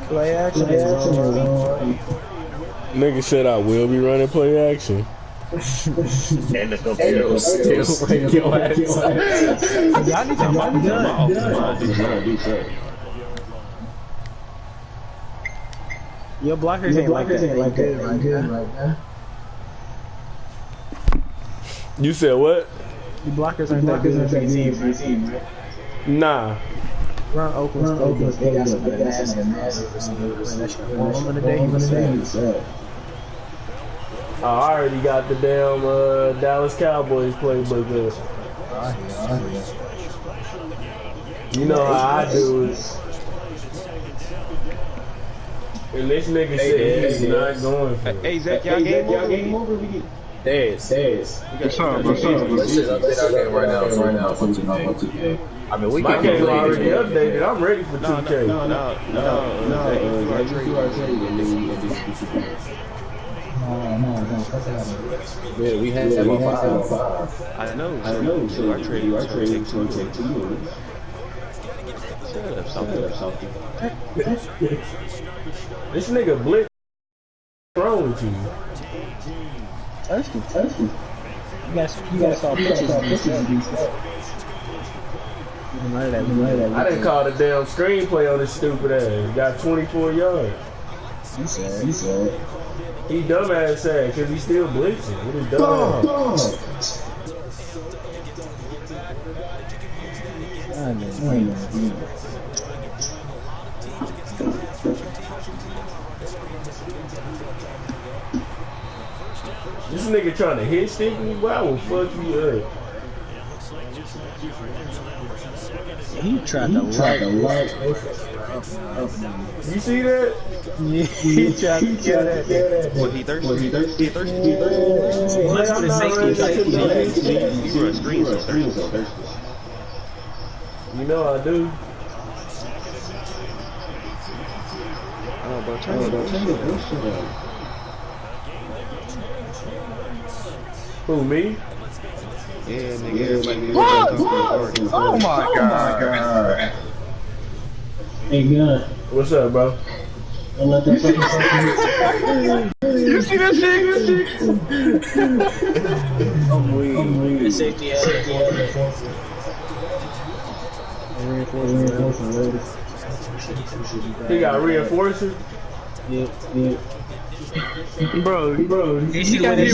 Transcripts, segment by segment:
Play action. Nigga said I will be running play action. And the computer still break your ass. Y'all need to mark gun. Your blockers ain't like that. Ain't good right now. You said what? Your blockers aren't that good for your team, right? Nah. Run Oakland State. They got some massive receivers. That shit on the day he was saying. I already got the damn Dallas Cowboys playbook up. You know how I do it. And this nigga said he's not going for it. Hey, Zach, y'all game over? Dez. What's up, bro? Right now. I mean, My game already updated. I'm ready for 2K. No. Yeah, we had that on 5. I know. So I traded to you. Something. This nigga Blitz. What's wrong with you? Thirsty. You gotta start pitching. I didn't call the damn screenplay on this stupid ass. Got 24 yards. He said. He dumbass sad because he's still blitzing. What is dumb? This nigga trying to hit stick me? Why will fuck you up? He tried to light. You see that? Yeah, he tried to kill that. Was he thirsty? Let's put a safety. You run screens on thirsty. You know I do. Oh, bro, turn the bullshit up. Who, me? Yeah, nigga. What? Oh my god. Hey, gun. What's up, bro? Don't let that fucking You see that shit? I'm weak. Safety out. He got reinforcers? Yeah. Bro. You see what he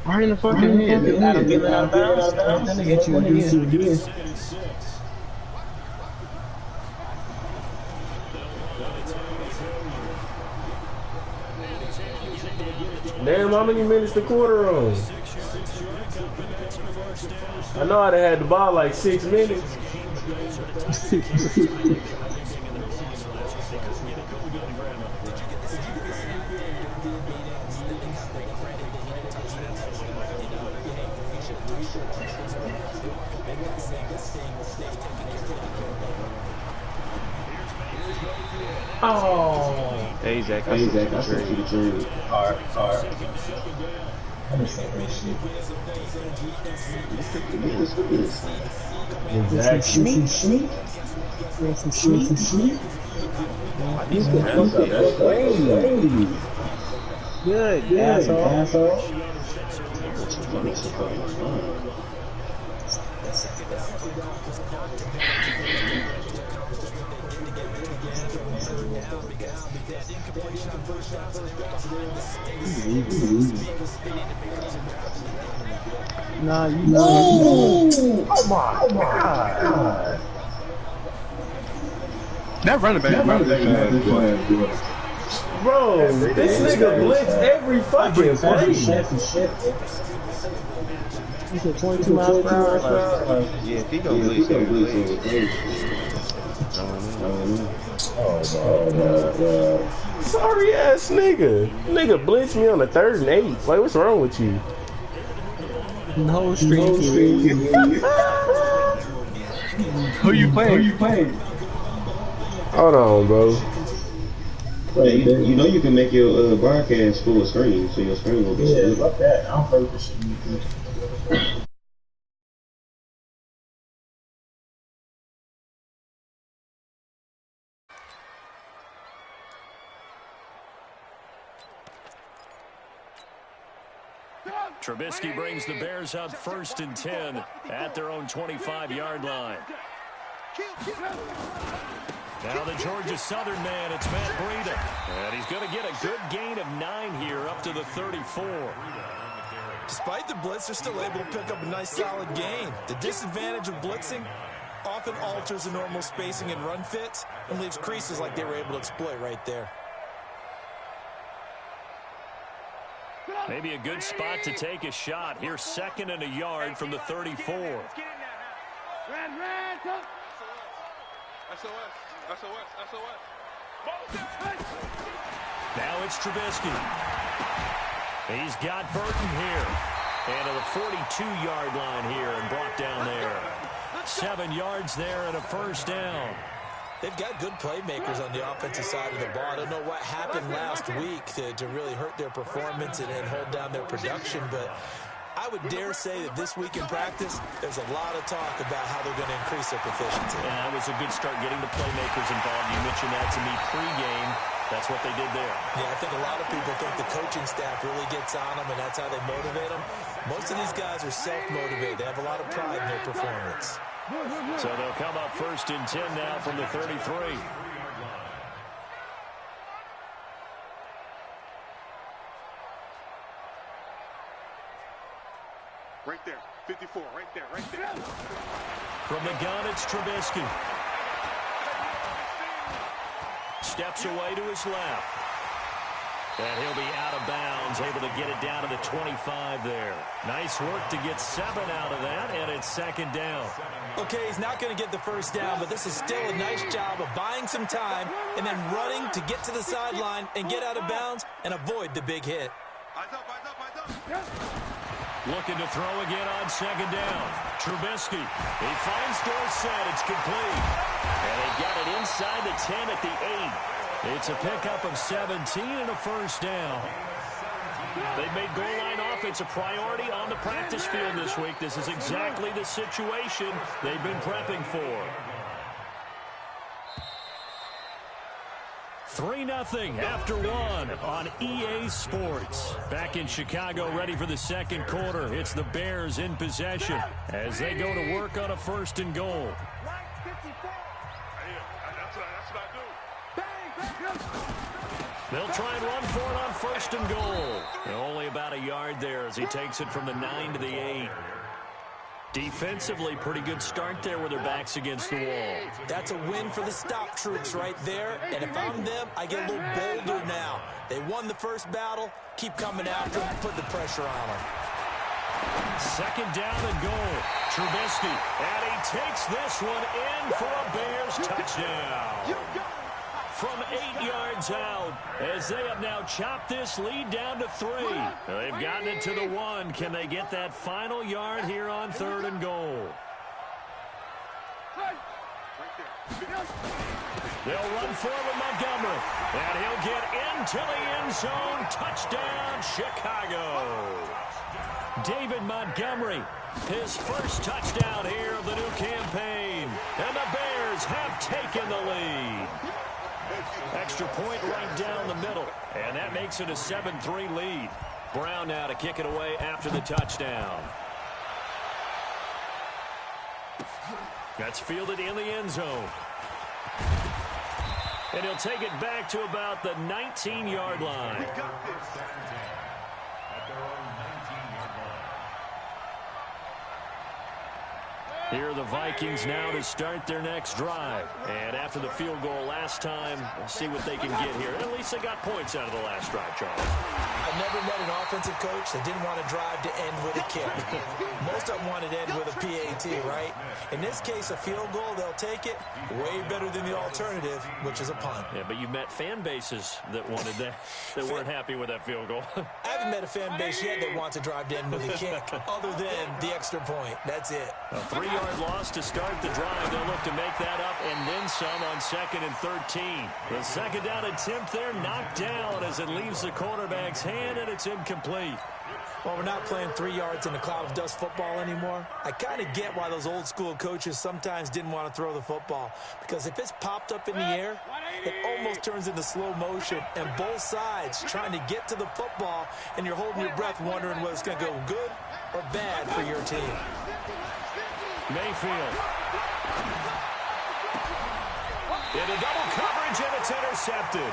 right in the fucking head. Adam Gillen out of bounds. Then they get you again. Damn, how many minutes the quarter on? I know I'd have had the ball like 6 minutes. Oh. Hey, Zach, I sent you the trade. Hard. Understand that shit. Exactly. Some Schmeat. Good, asshole. Nah, you know. Oh my god. That running back. Bro, this nigga blitz every fucking play. You said 22 miles per hour? Yeah, if he go blitz, he'll blitz. Oh my god. Sorry ass nigga. Nigga blitzed me on the 3rd and 8. Like, what's wrong with you? No street. Who you playing? Hold on, bro. Hey, you know you can make your broadcast full screen, so your screen will be Yeah, fuck that. I don't play with this shit. Trubisky brings the Bears up 1st and 10 at their own 25-yard line. Now the Georgia Southern man, it's Matt Breida. And he's going to get a good gain of 9 here up to the 34. Despite the blitz, they're still able to pick up a nice solid gain. The disadvantage of blitzing often alters the normal spacing and run fits and leaves creases like they were able to exploit right there. Maybe a good spot to take a shot. Here's 2nd and a yard from the 34. Now it's Trubisky. He's got Burton here. And to the 42-yard line here and brought down there. 7 yards there and a 1st down. They've got good playmakers on the offensive side of the ball. I don't know what happened last week to really hurt their performance and hold down their production, but I would dare say that this week in practice, there's a lot of talk about how they're going to increase their proficiency. And that was a good start getting the playmakers involved. You mentioned that to me pregame. That's what they did there. Yeah, I think a lot of people think the coaching staff really gets on them, and that's how they motivate them. Most of these guys are self-motivated. They have a lot of pride in their performance. So they'll come up 1st and 10 now from the 33. Right there, 54, right there. From the gun, it's Trubisky. Steps away to his left. And he'll be out of bounds, able to get it down to the 25 there. Nice work to get 7 out of that, and it's 2nd down. Okay, he's not going to get the 1st down, but this is still a nice job of buying some time and then running to get to the sideline and get out of bounds and avoid the big hit. Eyes up. Looking to throw again on 2nd down. Trubisky. He finds Dorsett. It's complete. And they've got it inside the 10 at the 8. It's a pickup of 17 and a 1st down. They've made goal line offense a priority on the practice field this week. This is exactly the situation they've been prepping for. 3-0 after 1 on EA Sports. Back in Chicago, ready for the 2nd quarter. It's the Bears in possession as they go to work on a 1st and goal. They'll try and run for it on 1st and goal. Only about a yard there as he takes it from the 9 to the 8. Defensively, pretty good start there with their backs against the wall. That's a win for the stop troops right there. And if I'm them, I get a little bolder now. They won the first battle. Keep coming after them. Put the pressure on them. 2nd down and goal. Trubisky. And he takes this one in for a Bears touchdown. From 8 yards out as they have now chopped this lead down to 3. They've gotten it to the 1. Can they get that final yard here on 3rd and goal? They'll run forward Montgomery. And he'll get into the end zone. Touchdown, Chicago. David Montgomery, his first touchdown here of the new campaign. And the Bears have taken the lead. Extra point right down the middle. And that makes it a 7-3 lead. Brown now to kick it away after the touchdown. That's fielded in the end zone. And he'll take it back to about the 19-yard line. Here are the Vikings now to start their next drive. And after the field goal last time, we'll see what they can get here. At least they got points out of the last drive, Charles. I've never met an offensive coach that didn't want to drive to end with a kick. Most of them wanted to end with a PAT, right? In this case, a field goal, they'll take it. Way better than the alternative, which is a punt. Yeah, but you met fan bases that wanted that, that weren't happy with that field goal. I haven't met a fan base yet that wants to drive to end with a kick, other than the extra point. That's it. A 3 3-yard loss to start the drive. They'll look to make that up and then some on 2nd and 13. The second down attempt there knocked down as it leaves the quarterback's hand, and it's incomplete. Well, we're not playing 3 yards in a cloud of dust football anymore. I kind of get why those old school coaches sometimes didn't want to throw the football, because if it's popped up in the air, it almost turns into slow motion, and both sides trying to get to the football, and you're holding your breath wondering whether it's going to go good or bad for your team. Mayfield. Into double coverage, and it's intercepted.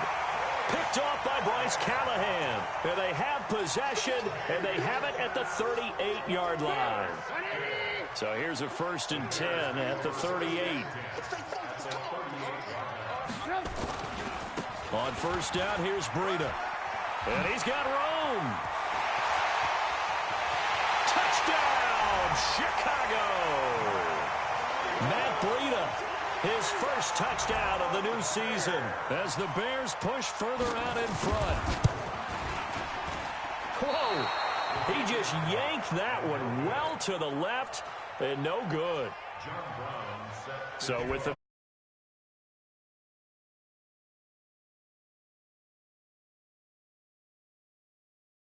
Picked off by Bryce Callahan. And they have possession, and they have it at the 38-yard line. So here's a 1st and 10 at the 38. On 1st down, here's Breida. And he's got room. Touchdown, Chicago. Matt Breida. His first touchdown of the new season as the Bears push further out in front. Whoa! He just yanked that one well to the left and no good. So with the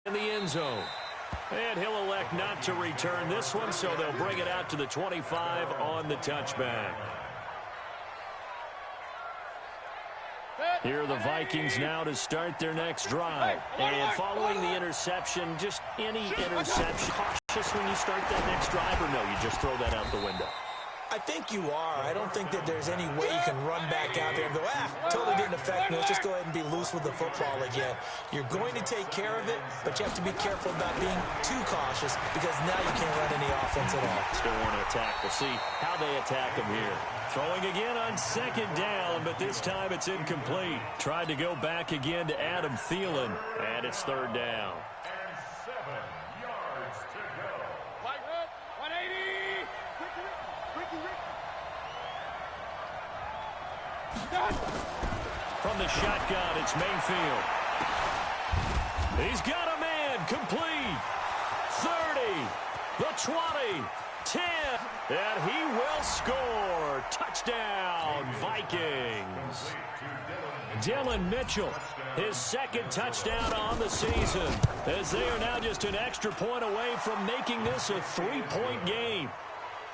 in the end zone. And he'll elect not to return this one, so they'll bring it out to the 25 on the touchback. Here are the Vikings now to start their next drive. And following the interception, just any interception, cautious when you start that next drive, or no, you just throw that out the window? I think you are. I don't think that there's any way you can run back out there and go, totally didn't affect me. Let's just go ahead and be loose with the football again. You're going to take care of it, but you have to be careful about being too cautious because now you can't run any offense at all. Still want to attack. We'll see how they attack him here. Throwing again on 2nd down, but this time it's incomplete. Tried to go back again to Adam Thielen, and it's 3rd down. From the shotgun, it's Mayfield. He's got a man, complete. 30, the 20, 10, and he will score. Touchdown, Vikings. Dillon Mitchell, his 2nd touchdown on the season, as they are now just an extra point away from making this a 3-point game.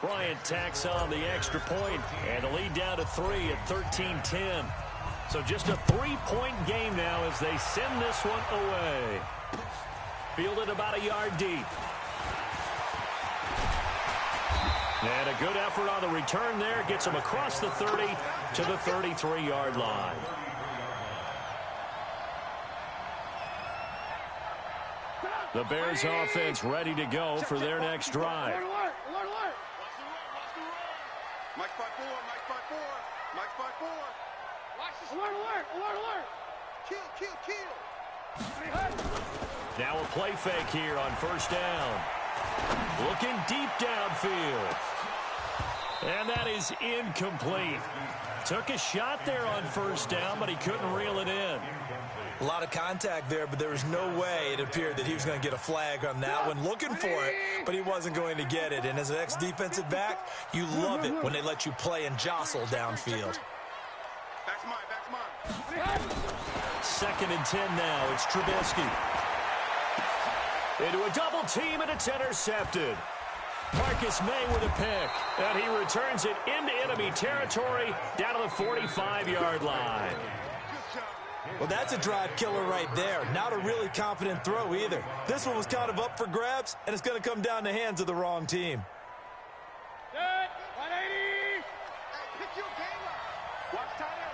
Bryant tacks on the extra point, and the lead down to 3 at 13-10. So just a 3-point game now as they send this one away. Fielded about a yard deep. And a good effort on the return there. Gets him across the 30 to the 33-yard line. The Bears offense ready to go for their next drive. Mike 5-4, Mike 5-4, Mike 5-4. Alert. Kill. Now a play fake here on 1st down. Looking deep downfield. And that is incomplete. Took a shot there on 1st down, but he couldn't reel it in. A lot of contact there, but there was no way it appeared that he was going to get a flag on that one. Looking for it, but he wasn't going to get it. And as an ex-defensive back, you love it when they let you play and jostle downfield. That's mine. 2nd and 10 now. It's Trubisky. Into a double team, and it's intercepted. Marcus May with a pick, and he returns it into enemy territory down to the 45-yard line. Well, that's a drive killer right there. Not a really confident throw either. This one was kind of up for grabs, and it's going to come down the hands of the wrong team. Good. 180. Pick your game up. Watch tight end.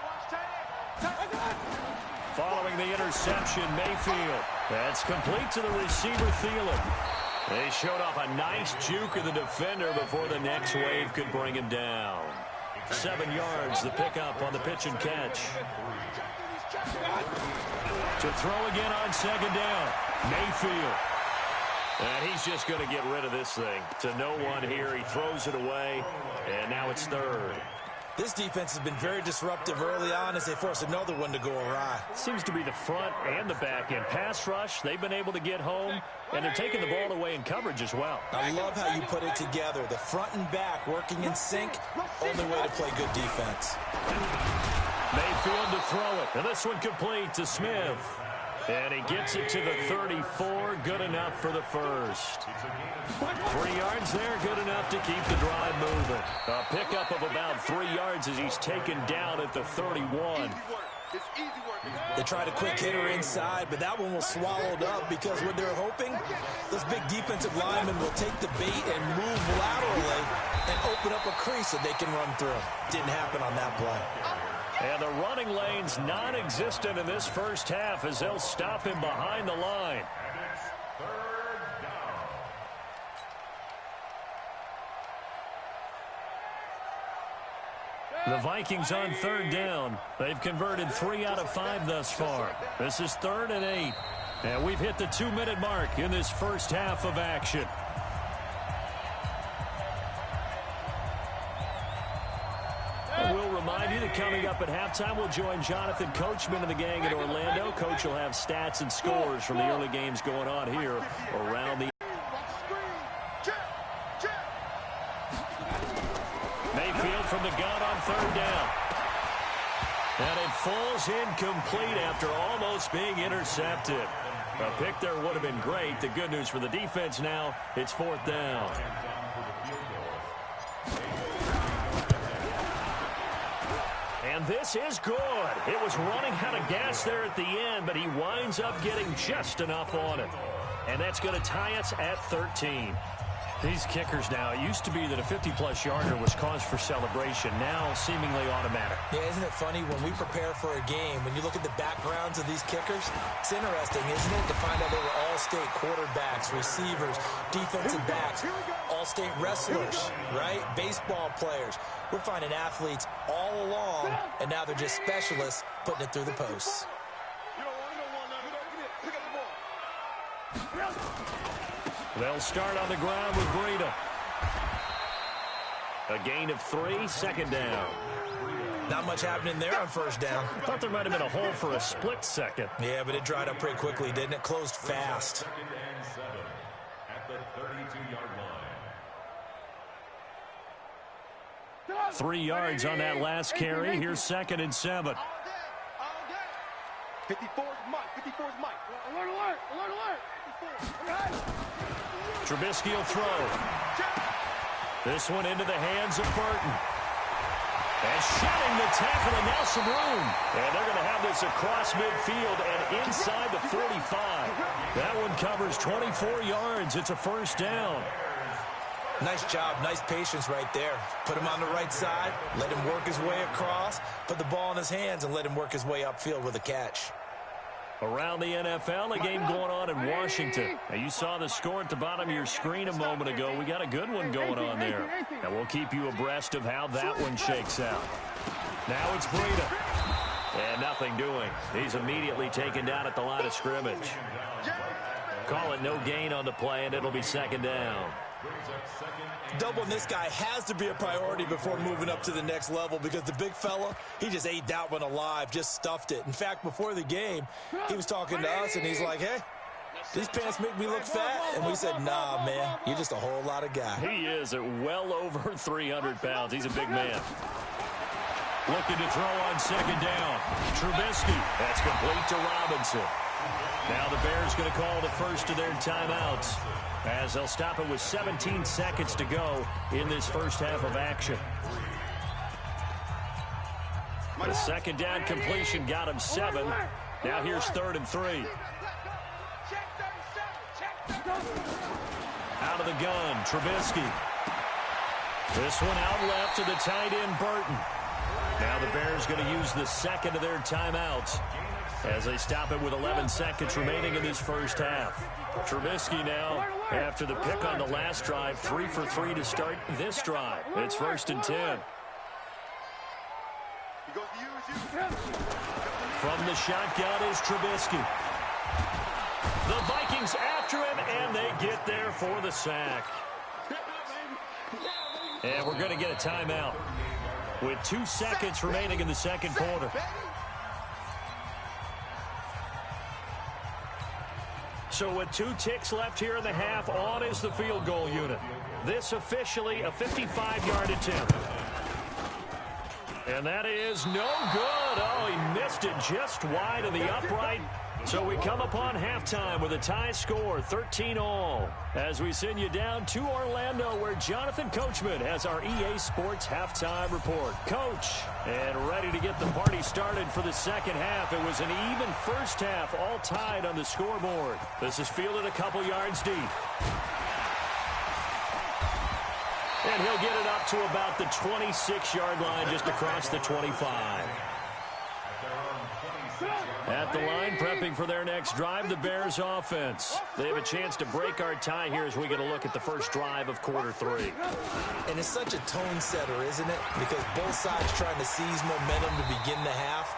Following the interception, Mayfield. That's complete to the receiver, Thielen. They showed off a nice juke of the defender before the next wave could bring him down. 7 yards, the pickup on the pitch and catch. To throw again on 2nd down, Mayfield. And he's just going to get rid of this thing. To no one here, he throws it away, and now it's 3rd. This defense has been very disruptive early on as they force another one to go awry. Seems to be the front and the back end. Pass rush, they've been able to get home, and they're taking the ball away in coverage as well. I love how you put it together. The front and back working in sync, only way to play good defense. Mayfield to throw it, and this one complete to Smith. And he gets it to the 34, good enough for the first. 3 yards there, good enough to keep the drive moving. A pickup of about 3 yards as he's taken down at the 31. They tried a quick hitter inside, but that one was swallowed up because what they're hoping, those big defensive linemen will take the bait and move laterally and open up a crease that they can run through. Didn't happen on that play. And the running lane's non-existent in this first half as they'll stop him behind the line. The Vikings on third down. They've converted 3 out of 5 thus far. This is 3rd and 8. And we've hit the 2-minute mark in this first half of action. We'll remind you that coming up at halftime, we'll join Jonathan Coachman and the gang in Orlando. Coach will have stats and scores from the early games going on here around the... Mayfield from the gun on third down. And it falls incomplete after almost being intercepted. A pick there would have been great. The good news for the defense now, it's 4th down. And this is good. It was running out of gas there at the end, but he winds up getting just enough on it. And that's going to tie us at 13. These kickers now, it used to be that a 50-plus yarder was cause for celebration. Now, seemingly automatic. Yeah, isn't it funny when we prepare for a game, when you look at the backgrounds of these kickers, it's interesting, isn't it, to find out they were all-state quarterbacks, receivers, defensive backs, all-state wrestlers, right? Baseball players. We're finding athletes all along, and now they're just specialists putting it through the posts. They'll start on the ground with Breida. A gain of 3, 2nd down. Not much happening there on first down. I thought there might have been a hole for a split second. Yeah, but it dried up pretty quickly, didn't it? Closed fast. At the 32-yard line. 3 yards on that last carry. Here's 2nd and 7. 54's Mike. 54's Mike. Alert, alert, alert, alert. 54. Trubisky will throw. This one into the hands of Burton. And shedding the tackle, and now some room. And they're going to have this across midfield and inside the 45. That one covers 24 yards. It's a 1st down. Nice job, nice patience right there. Put him on the right side, let him work his way across, put the ball in his hands, and let him work his way upfield with a catch. Around the NFL, a game going on in Washington. Now, you saw the score at the bottom of your screen a moment ago. We got a good one going on there. And we'll keep you abreast of how that one shakes out. Now it's Breida. And nothing doing. He's immediately taken down at the line of scrimmage. Call it no gain on the play, and it'll be 2nd down. Doubling this guy has to be a priority before moving up to the next level because the big fella, he just ate that one alive, just stuffed it. In fact, before the game, he was talking to us, and he's like, hey, these pants make me look fat. And we said, nah, man, you're just a whole lot of guy. He is at well over 300 pounds. He's a big man. Looking to throw on 2nd down. Trubisky. That's complete to Robinson. Now the Bears going to call the first of their timeouts as they'll stop it with 17 seconds to go in this first half of action. The 2nd down completion got him 7. Now here's 3rd and 3. Out of the gun, Trubisky. This one out left to the tight end, Burton. Now the Bears going to use the 2nd of their timeouts as they stop it with 11 seconds remaining in this first half. Trubisky now, after the pick on the last drive, 3 for 3 to start this drive. It's 1st and 10. From the shotgun is Trubisky. The Vikings after him, and they get there for the sack. And we're going to get a timeout. with 2 seconds remaining in the second quarter. So with 2 ticks left here in the half, on is the field goal unit. This officially a 55-yard attempt. And that is no good. Oh, he missed it just wide of the upright. So we come upon halftime with a tie score, 13-all. As we send you down to Orlando, where Jonathan Coachman has our EA Sports halftime report. Coach, and ready to get the party started for the second half. It was an even first half, all tied on the scoreboard. This is fielded a couple yards deep. And he'll get it up to about the 26-yard line, just across the 25. At the line, prepping for their next drive, the Bears offense. They have a chance to break our tie here as we get a look at the first drive of quarter 3. And it's such a tone setter, isn't it? Because both sides trying to seize momentum to begin the half.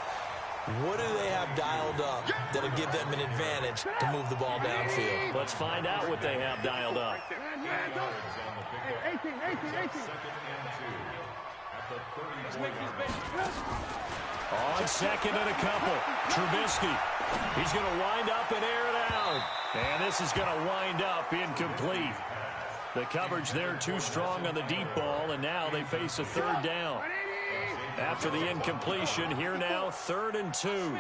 What do they have dialed up that'll give them an advantage to move the ball downfield? Let's find out what they have dialed up. 18. On second and a couple, Trubisky. He's going to wind up and air it out. And this is going to wind up incomplete. The coverage there too strong on the deep ball, and now they face a third down. After the incompletion, here now, 3rd and 2.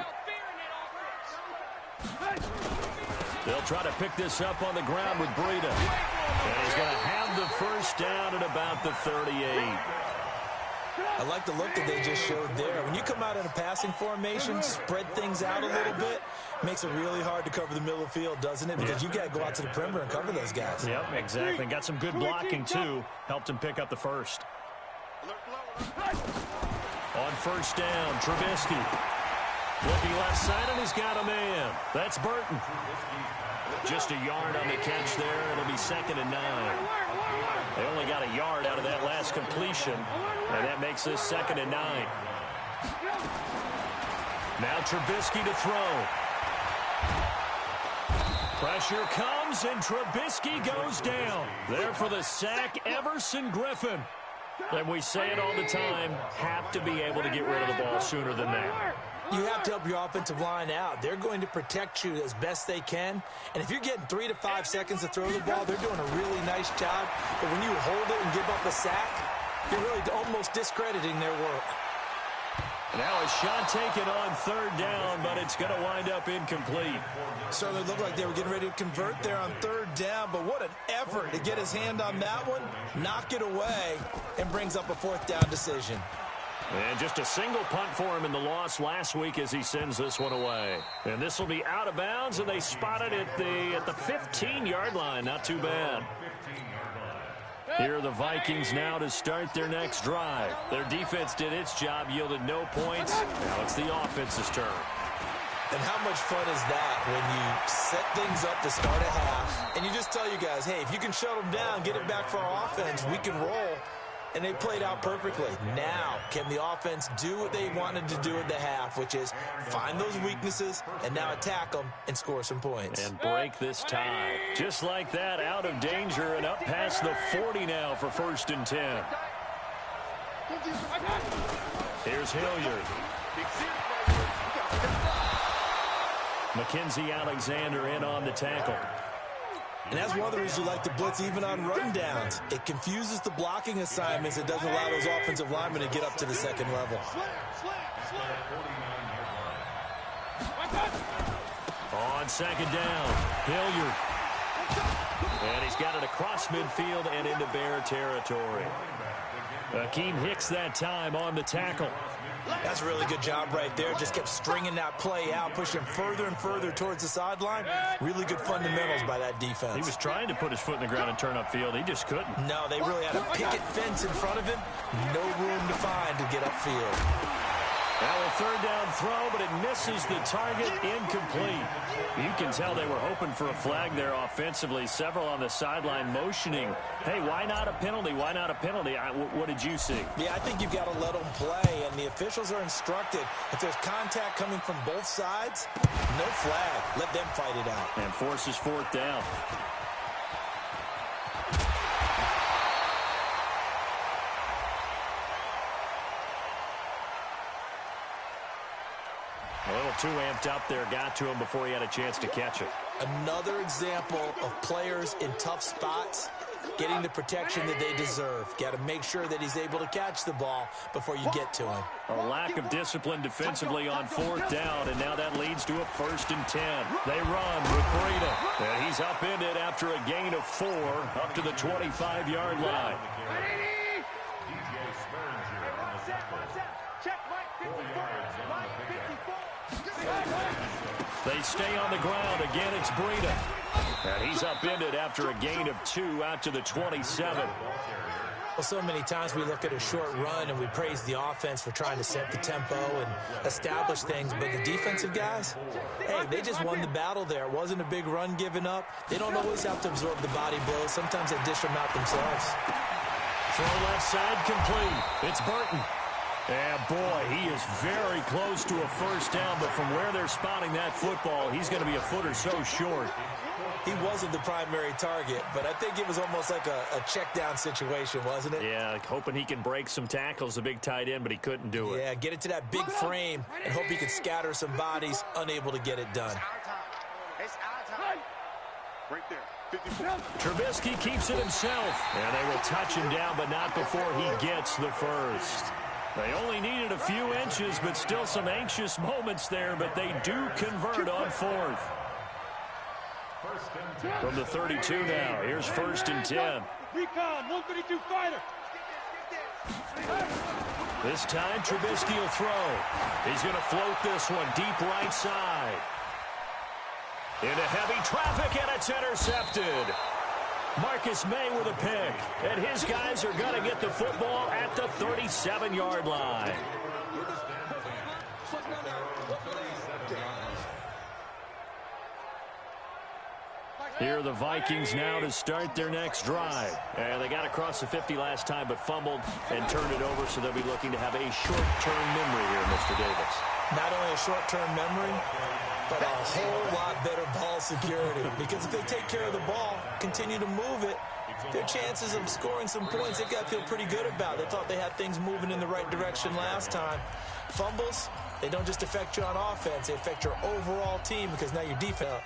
They'll try to pick this up on the ground with Breida. And he's going to have the first down at about the 38. I like the look that they just showed there. When you come out in a passing formation, spread things out a little bit, makes it really hard to cover the middle of the field, doesn't it? Because you've got to go out to the perimeter and cover those guys. Yep, exactly. Got some good blocking, too. Helped him pick up the first. On first down, Trubisky. Looking left side, and he's got a man. That's Burton. Just a yard on the catch there. It'll be 2nd and 9. They only got a yard out of that last completion, and that makes this 2nd and 9. Now Trubisky to throw. Pressure comes, and Trubisky goes down. There for the sack, Everson Griffin. And we say it all the time, have to be able to get rid of the ball sooner than that. You have to help your offensive line out. They're going to protect you as best they can. And if you're getting 3 to 5 seconds to throw the ball, they're doing a really nice job. But when you hold it and give up a sack, you're really almost discrediting their work. Now a shot taken on 3rd down, but it's going to wind up incomplete. Certainly looked like they were getting ready to convert there on 3rd down, but what an effort to get his hand on that one, knock it away, and brings up a 4th down decision. And just a single punt for him in the loss last week as he sends this one away. And this will be out of bounds, and they spot it at the 15-yard line. Not too bad. Here are the Vikings now to start their next drive. Their defense did its job, yielded no points. Now it's the offense's turn. And how much fun is that when you set things up to start a half, and you just tell you guys, hey, if you can shut them down, get it back for our offense, we can roll. And they played out perfectly. Now, can the offense do what they wanted to do at the half, which is find those weaknesses and now attack them and score some points. And break this tie. Just like that, out of danger and up past the 40 now for 1st and 10. Here's Hilliard. Mackenzie Alexander in on the tackle. And that's one of the reasons you like to blitz even on rundowns. It confuses the blocking assignments. It doesn't allow those offensive linemen to get up to the 2nd level. On 2nd down, Hilliard. And he's got it across midfield and into Bear territory. Akeem Hicks that time on the tackle. That's a really good job right there. Just kept stringing that play out, pushing further and further towards the sideline. Really good fundamentals by that defense. He was trying to put his foot in the ground and turn upfield. He just couldn't. No, they really had a picket fence in front of him. No room to find to get upfield. Now a 3rd down throw, but it misses the target, incomplete. You can tell they were hoping for a flag there offensively. Several on the sideline motioning, hey, why not a penalty? Why not a penalty? What did you see? Yeah, I think you've got to let them play, and the officials are instructed. If there's contact coming from both sides, no flag. Let them fight it out. And forces 4th down. A little too amped up there, got to him before he had a chance to catch it. Another example of players in tough spots getting the protection that they deserve. Got to make sure that he's able to catch the ball before you get to him. A lack of discipline defensively on 4th down, and now that leads to a 1st and 10. They run with Breida, and he's upended after a gain of 4 up to the 25-yard line. They stay on the ground. Again, it's Breida. And he's upended after a gain of 2 out to the 27. Well, so many times we look at a short run and we praise the offense for trying to set the tempo and establish things, but the defensive guys, hey, they just won the battle there. It wasn't a big run given up. They don't always have to absorb the body blows. Sometimes they dish them out themselves. Throw left side complete. It's Burton. And, boy, he is very close to a 1st down, but from where they're spotting that football, he's going to be a foot or so short. He wasn't the primary target, but I think it was almost like a check-down situation, wasn't it? Yeah, hoping he can break some tackles, a big tight end, but he couldn't do it. Yeah, get it to that big frame and hope he can scatter some bodies, unable to get it done. It's our time. Right there. 54. Trubisky keeps it himself, and they will touch him down, but not before he gets the 1st. They only needed a few inches, but still some anxious moments there, but they do convert on 4th. From the 32 now, here's 1st and 10. Recon, 132 fighter. This time, Trubisky will throw. He's going to float this one deep right side. Into heavy traffic, and it's intercepted. Marcus May with a pick, and his guys are going to get the football at the 37-yard line. Here are the Vikings now to start their next drive. And they got across the 50 last time, but fumbled and turned it over, so they'll be looking to have a short-term memory here, Mr. Davis. Not only a short-term memory, but a whole lot better ball security. Because if they take care of the ball, continue to move it, their chances of scoring some points, they've got to feel pretty good about. They thought they had things moving in the right direction last time. Fumbles, they don't just affect you on offense, they affect your overall team because now your defense.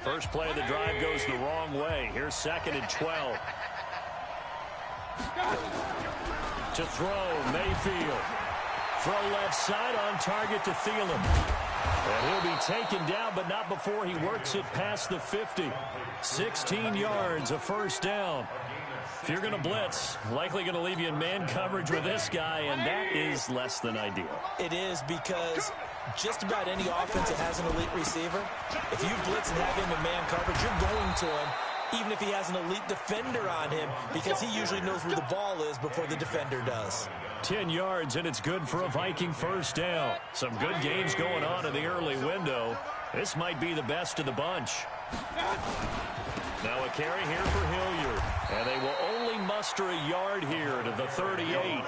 First play of the drive goes the wrong way. Here's 2nd and 12. To throw, Mayfield. Throw left side on target to Thielen. And he'll be taken down, but not before he works it past the 50. 16 yards, a 1st down. If you're going to blitz, likely going to leave you in man coverage with this guy, and that is less than ideal. It is because just about any offense that has an elite receiver, if you blitz and have him in man coverage, you're going to him, even if he has an elite defender on him, because he usually knows where the ball is before the defender does. 10 yards, and it's good for a Viking 1st down. Some good games going on in the early window. This might be the best of the bunch. Now a carry here for Hilliard, and they will only muster a yard here to the 38.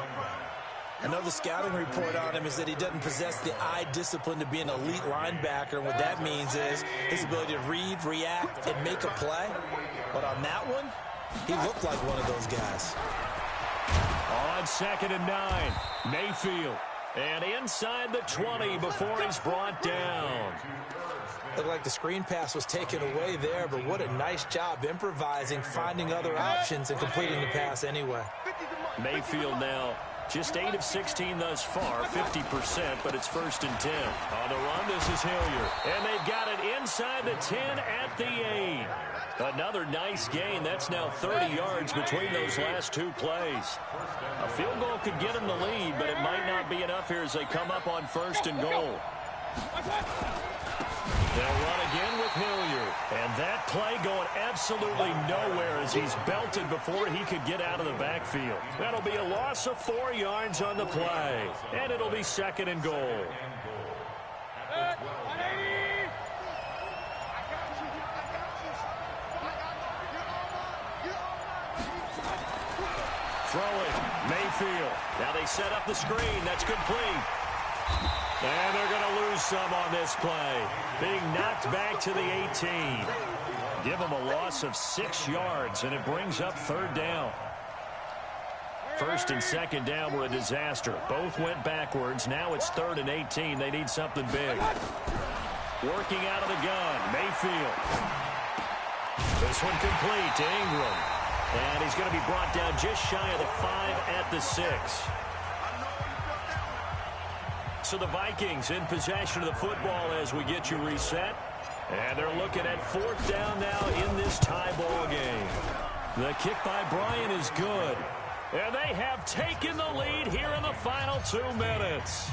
I know the scouting report on him is that he doesn't possess the eye discipline to be an elite linebacker. And what that means is his ability to read, react, and make a play. But on that one, he looked like one of those guys. On 2nd and 9, Mayfield. And inside the 20 before he's brought down. Looked like the screen pass was taken away there, but what a nice job improvising, finding other options, and completing the pass anyway. Mayfield now just 8 of 16 thus far, 50%, but it's 1st and 10. On the run, this is Hilliard. And they've got it inside the 10 at the 8. Another nice gain. That's now 30 yards between those last 2 plays. A field goal could get them the lead, but it might not be enough here as they come up on 1st and goal. They'll run again with Hilliard. And that play going absolutely nowhere as he's belted before he could get out of the backfield. That'll be a loss of 4 yards on the play. And it'll be 2nd and goal. Throwing, Mayfield. Now they set up the screen. That's complete. And they're going to lose some on this play. Being knocked back to the 18. Give them a loss of 6 yards, and it brings up 3rd down. First and second down were a disaster. Both went backwards. Now it's 3rd and 18. They need something big. Working out of the gun, Mayfield. This one complete to Ingram. And he's going to be brought down just shy of the 5 at the 6. So the Vikings in possession of the football as we get you reset. And they're looking at 4th down now in this tie ball game. The kick by Bryant is good. And they have taken the lead here in the final 2 minutes.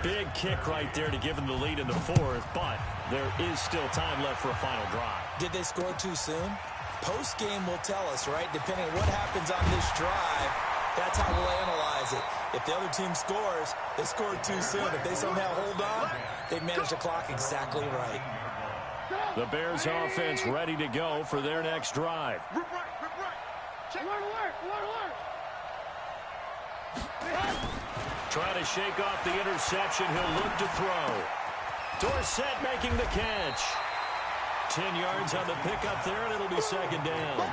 Big kick right there to give them the lead in the 4th, but there is still time left for a final drive. Did they score too soon? Post-game will tell us, right? Depending on what happens on this drive, that's how we'll analyze it. If the other team scores, they scored too soon. If they somehow hold on, they managed the clock exactly right. The Bears offense ready to go for their next drive. Trying to shake off the interception. He'll look to throw. Dorsett making the catch. 10 yards on the pickup there, and it'll be 2nd down.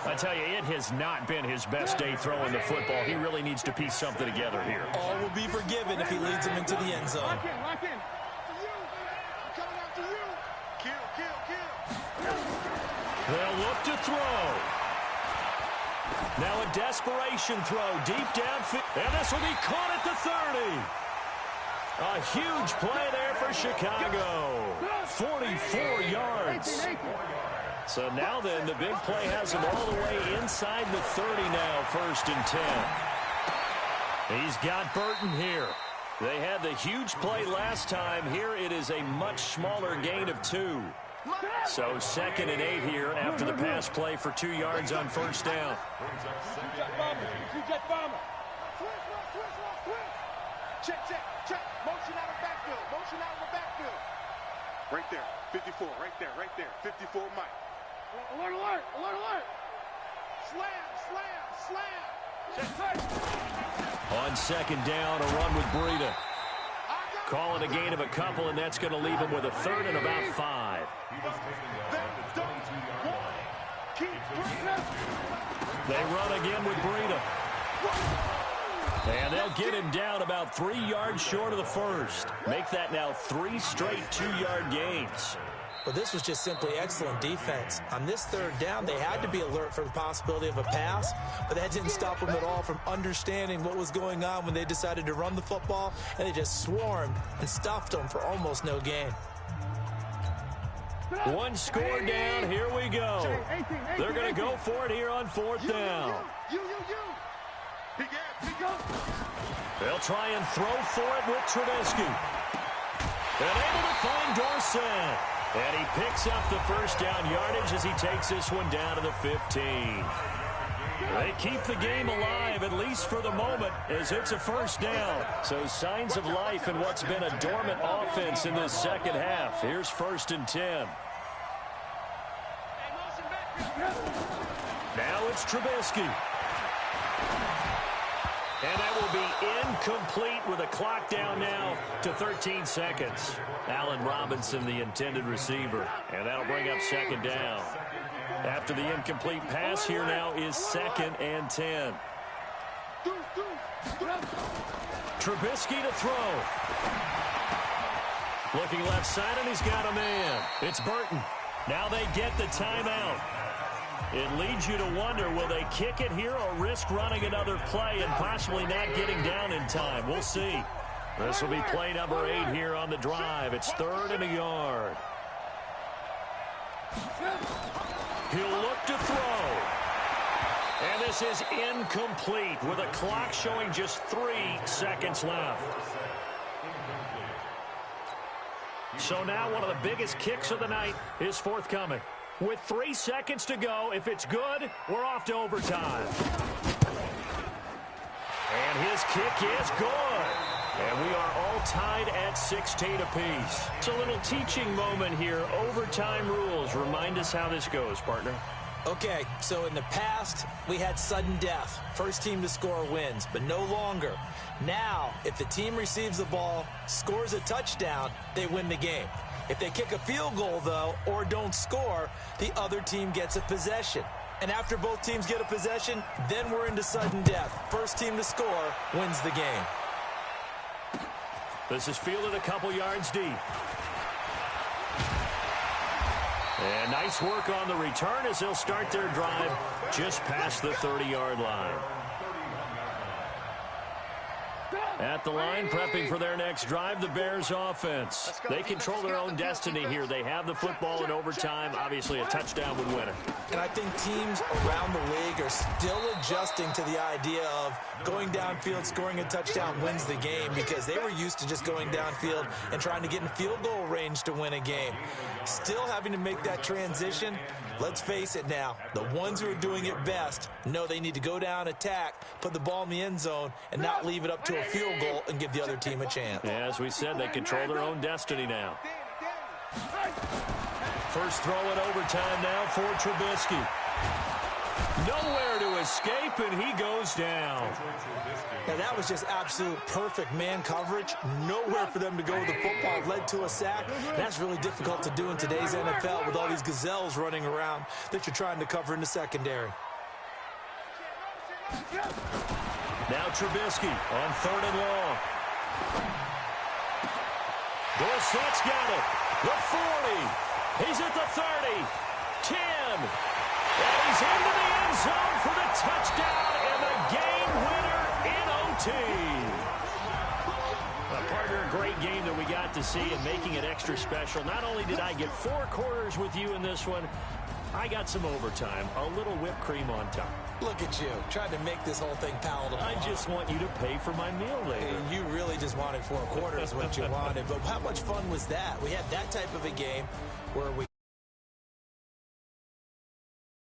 I tell you, it has not been his best day throwing the football. He really needs to piece something together here. All will be forgiven if he leads them into the end zone. Lock in. Coming after you. Kill. They'll look to throw. Now a desperation throw deep downfield. And this will be caught at the 30. A huge play there for Chicago. 44 yards. So now then, the big play has him all the way inside the 30 now, 1st and 10. He's got Burton here. They had the huge play last time. Here it is a much smaller gain of 2. So 2nd and 8 here after the pass play for 2 yards on 1st down. Check. Motion out of the backfield. Right there. 54. Right there. 54 Mike. Alert. Slam. On 2nd down, a run with Breida. Calling a gain of a couple, and that's going to leave him with a 3rd and about 5. They run again with Breida. And they'll get him down about 3 yards short of the 1st. Make that now 3 straight 2-yard gains. Well, this was just simply excellent defense. On this 3rd down, they had to be alert for the possibility of a pass, but that didn't stop them at all from understanding what was going on when they decided to run the football, and they just swarmed and stuffed them for almost no gain. 1 score down. Here we go. They're going to go for it here on 4th down. They'll try and throw for it with Trubisky. And able to find Dorsett. And he picks up the 1st down yardage as he takes this one down to the 15. They keep the game alive, at least for the moment, as it's a 1st down. So signs of life in what's been a dormant offense in this 2nd half. Here's 1st and 10. Now it's Trubisky. And that will be incomplete with a clock down now to 13 seconds. Allen Robinson, the intended receiver. And that'll bring up 2nd down. After the incomplete pass, here now is 2nd and 10. Trubisky to throw. Looking left side, and he's got a man. It's Burton. Now they get the timeout. It leads you to wonder, will they kick it here or risk running another play and possibly not getting down in time? We'll see. This will be play number 8 here on the drive. It's 3rd and a yard. He'll look to throw. And this is incomplete with a clock showing just 3 seconds left. So now one of the biggest kicks of the night is forthcoming. With 3 seconds to go, if it's good, we're off to overtime. And his kick is good. And we are all tied at 16 apiece. It's a little teaching moment here. Overtime rules. Remind us how this goes, partner. Okay, so in the past, we had sudden death. First team to score wins, but no longer. Now, if the team receives the ball, scores a touchdown, they win the game. If they kick a field goal, though, or don't score, the other team gets a possession. And after both teams get a possession, then we're into sudden death. First team to score wins the game. This is fielded a couple yards deep. And nice work on the return as they'll start their drive just past the 30-yard line. At the line, prepping for their next drive, the Bears offense. They control their own destiny here. They have the football in overtime. Obviously, a touchdown would win it. And I think teams around the league are still adjusting to the idea of going downfield, scoring a touchdown wins the game, because they were used to just going downfield and trying to get in field goal range to win a game. Still having to make that transition. Let's face it now, the ones who are doing it best know they need to go down, attack, put the ball in the end zone, and not leave it up to a field goal and give the other team a chance. Yeah, as we said, they control their own destiny now. First throw in overtime now for Trubisky. Nowhere to escape, and he goes down. Now, that was just absolute perfect man coverage. Nowhere for them to go with the football. Led to a sack. That's really difficult to do in today's NFL with all these gazelles running around that you're trying to cover in the secondary. Now Trubisky on 3rd and long. Dorsett's got it. The 40. He's at the 30. 10. And he's into the end zone for the touchdown and the game winner in OT. Partner, a great game that we got to see and making it extra special. Not only did I get 4 quarters with you in this one, I got some overtime, a little whipped cream on top. Look at you, trying to make this whole thing palatable. I just want you to pay for my meal later. And you really just wanted 4 quarters what you wanted. But how much fun was that? We had that type of a game where we